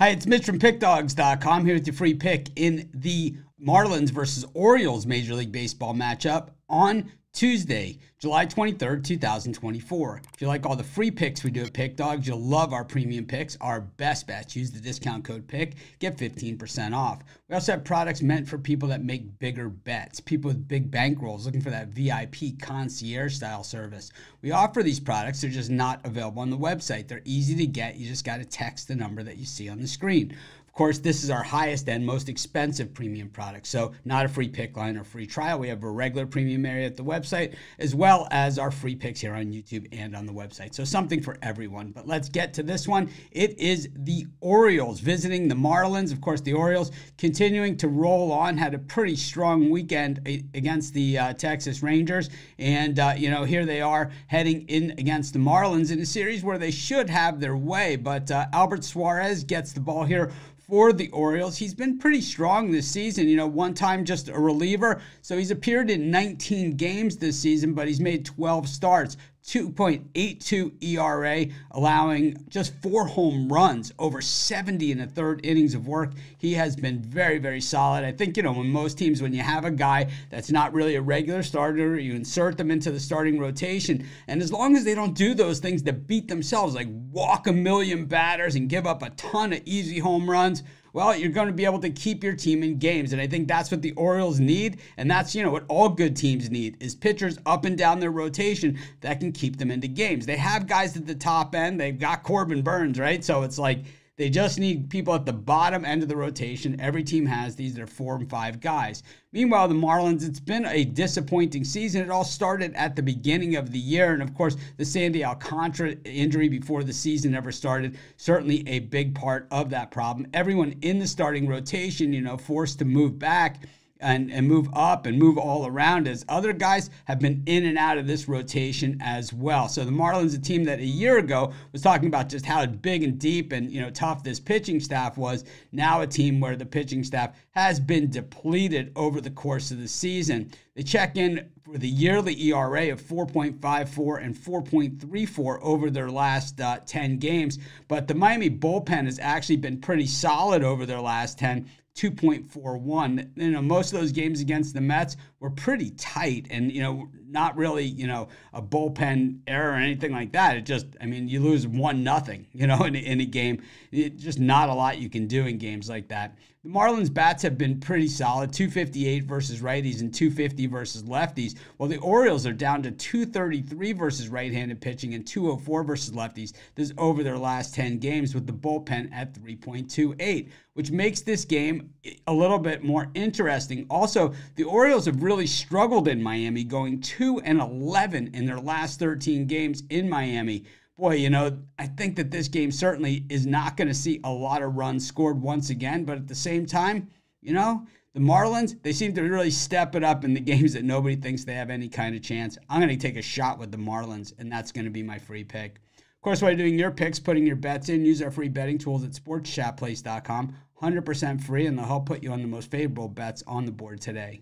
Hi, it's Mitch from Pickdawgz.com here with your free pick in the Marlins versus Orioles Major League Baseball matchup on Tuesday, July 23rd, 2024. If you like all the free picks we do at Pickdawgz, you'll love our premium picks, our best bets. Use the discount code PICK, get 15% off. We also have products meant for people that make bigger bets, people with big bankrolls looking for that VIP concierge style service. We offer these products, they're just not available on the website. They're easy to get, you just got to text the number that you see on the screen. Of course, this is our highest end, most expensive premium product, so not a free pick line or free trial. We have a regular premium area at the website, as well as our free picks here on YouTube and on the website. So something for everyone. But let's get to this one. It is the Orioles visiting the Marlins. Of course, the Orioles continuing to roll on, had a pretty strong weekend against the Texas Rangers. And, here they are heading in against the Marlins in a series where they should have their way. But Albert Suarez gets the ball here for the Orioles. He's been pretty strong this season. One time just a reliever. So he's appeared in 19 games this season, but he's made 12 starts. 2.82 ERA, allowing just 4 home runs, over 70 in the third innings of work. He has been very, very solid. I think, when most teams, when you have a guy that's not really a regular starter, you insert them into the starting rotation. And as long as they don't do those things that beat themselves, like walk a million batters and give up a ton of easy home runs, well, you're going to be able to keep your team in games. And I think that's what the Orioles need. And that's, what all good teams need is pitchers up and down their rotation that can keep them into games. They have guys at the top end. They've got Corbin Burnes, right? So it's like they just need people at the bottom end of the rotation. Every team has these. They're 4 and 5 guys. Meanwhile, the Marlins, it's been a disappointing season. It all started at the beginning of the year. And, of course, the Sandy Alcantara injury before the season ever started, certainly a big part of that problem. Everyone in the starting rotation, forced to move back and move up and move all around as other guys have been in and out of this rotation as well. So the Marlins, a team that a year ago was talking about just how big and deep and tough this pitching staff was, now a team where the pitching staff has been depleted over the course of the season. They check in for the yearly ERA of 4.54 and 4.34 over their last 10 games, but the Miami bullpen has actually been pretty solid over their last 10. 2.41. Most of those games against the Mets were pretty tight and, not really, a bullpen error or anything like that. It just, you lose 1-0, in a game. Just not a lot you can do in games like that. The Marlins bats have been pretty solid, 258 versus righties and 250 versus lefties, while the Orioles are down to 233 versus right-handed pitching and 204 versus lefties. This is over their last 10 games with the bullpen at 3.28, which makes this game a little bit more interesting. Also, the Orioles have really struggled in Miami, going 2-11 in their last 13 games in Miami. Boy, I think that this game certainly is not going to see a lot of runs scored once again. But at the same time, the Marlins, they seem to really step it up in the games that nobody thinks they have any kind of chance. I'm going to take a shot with the Marlins, and that's going to be my free pick. Of course, while you're doing your picks, putting your bets in, use our free betting tools at sportschatplace.com. 100% free, and they'll help put you on the most favorable bets on the board today.